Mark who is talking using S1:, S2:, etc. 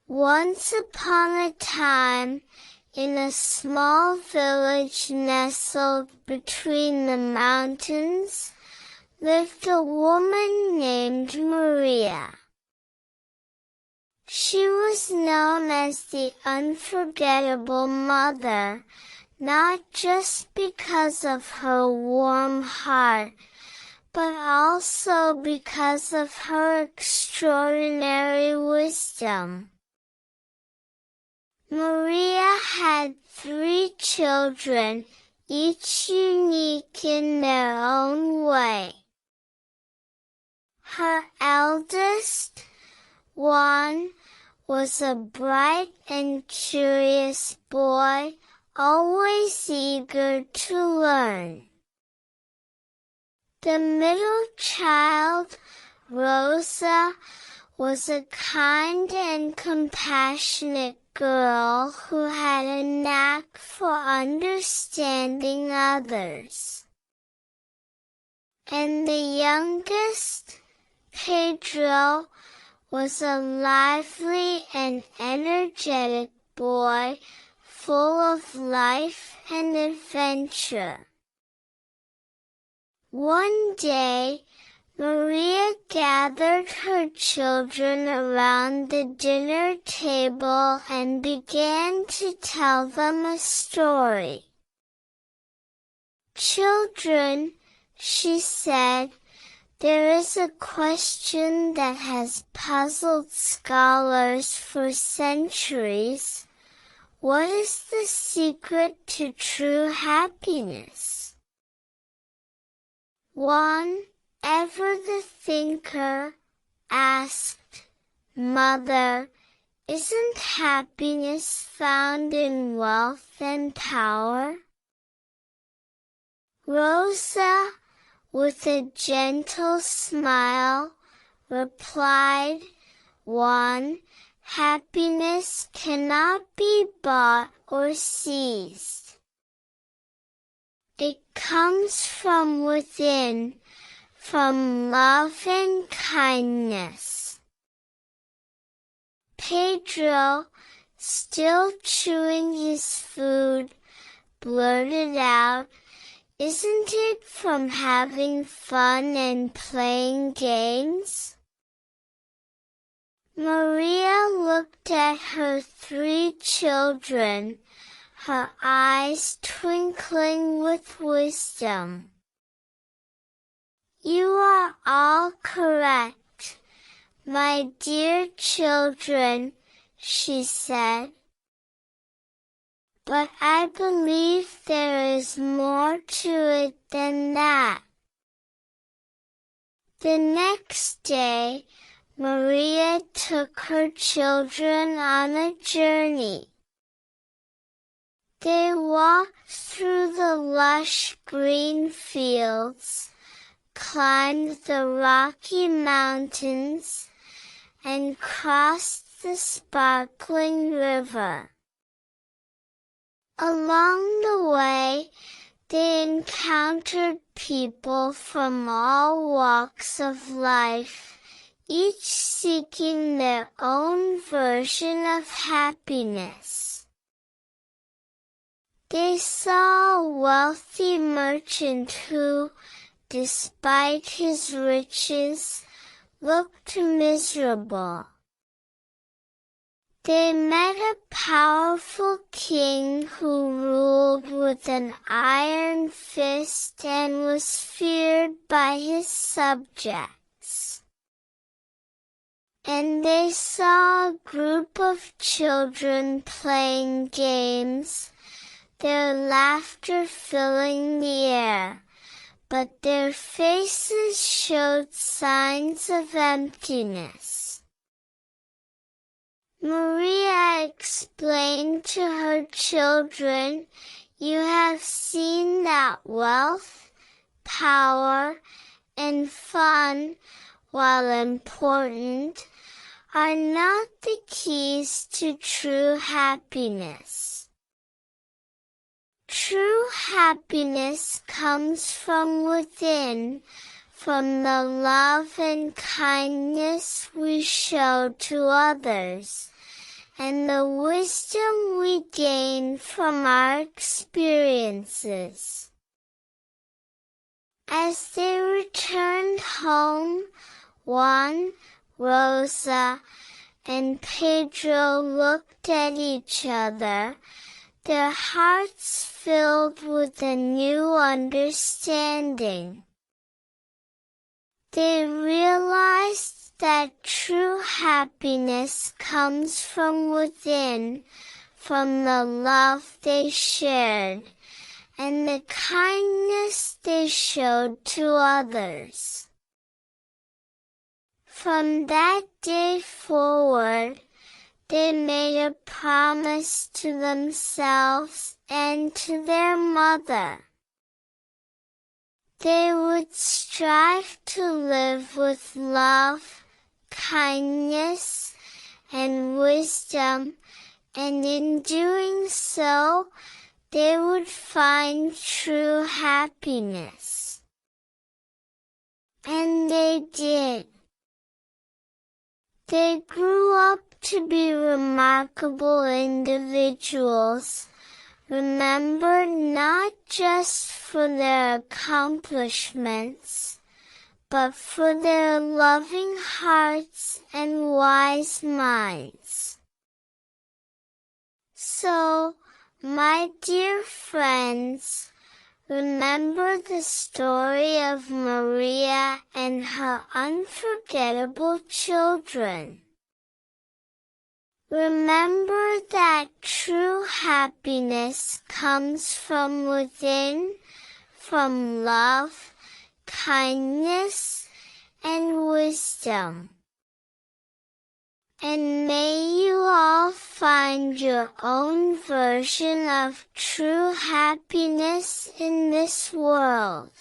S1: Once upon a time, in a small village nestled between the mountains, lived a woman named Maria. She was known as the Unforgettable Mother, not just because of her warm heart, but also because of her extraordinary wisdom. Maria had 3 children, each unique in their own way. Her eldest, Juan, was a bright and curious boy, always eager to learn. The middle child, Rosa, was a kind and compassionate girl who had a knack for understanding others. And the youngest, Pedro, was a lively and energetic boy, full of life and adventure. One day, Maria gathered her children around the dinner table and began to tell them a story. "Children," she said, "there is a question that has puzzled scholars for centuries. What is the secret to true happiness?" Juan, ever the thinker, asked, "Mother, isn't happiness found in wealth and power?" Rosa, with a gentle smile, replied, "Juan, happiness cannot be bought or seized. It comes from within, from love and kindness." Pedro, still chewing his food, blurted out, "Isn't it from having fun and playing games?" Maria looked at her 3 children, her eyes twinkling with wisdom. "You are all correct, my dear children," she said. "But I believe there is more to it than that." The next day, Maria took her children on a journey. They walked through the lush green fields, climbed the rocky mountains, and crossed the sparkling river. Along the way, they encountered people from all walks of life, each seeking their own version of happiness. They saw a wealthy merchant who, despite his riches, looked miserable. They met a powerful king who ruled with an iron fist and was feared by his subjects. And they saw a group of children playing games, their laughter filling the air, but their faces showed signs of emptiness. Maria explained to her children, "You have seen that wealth, power, and fun, while important, are not the keys to true happiness. True happiness comes from within, from the love and kindness we show to others, and the wisdom we gain from our experiences. As they returned home, Juan, Rosa, and Pedro looked at each other, their hearts filled with a new understanding. They realized that true happiness comes from within, from the love they shared, and the kindness they showed to others. From that day forward, they made a promise to themselves and to their mother. They would strive to live with love, kindness, and wisdom, and in doing so, they would find true happiness. And they did. They grew up to be remarkable individuals, remembered not just for their accomplishments, but for their loving hearts and wise minds. So, my dear friends, remember the story of Maria and her unforgettable children. Remember that true happiness comes from within, from love, kindness, and wisdom. And may you all find your own version of true happiness in this world.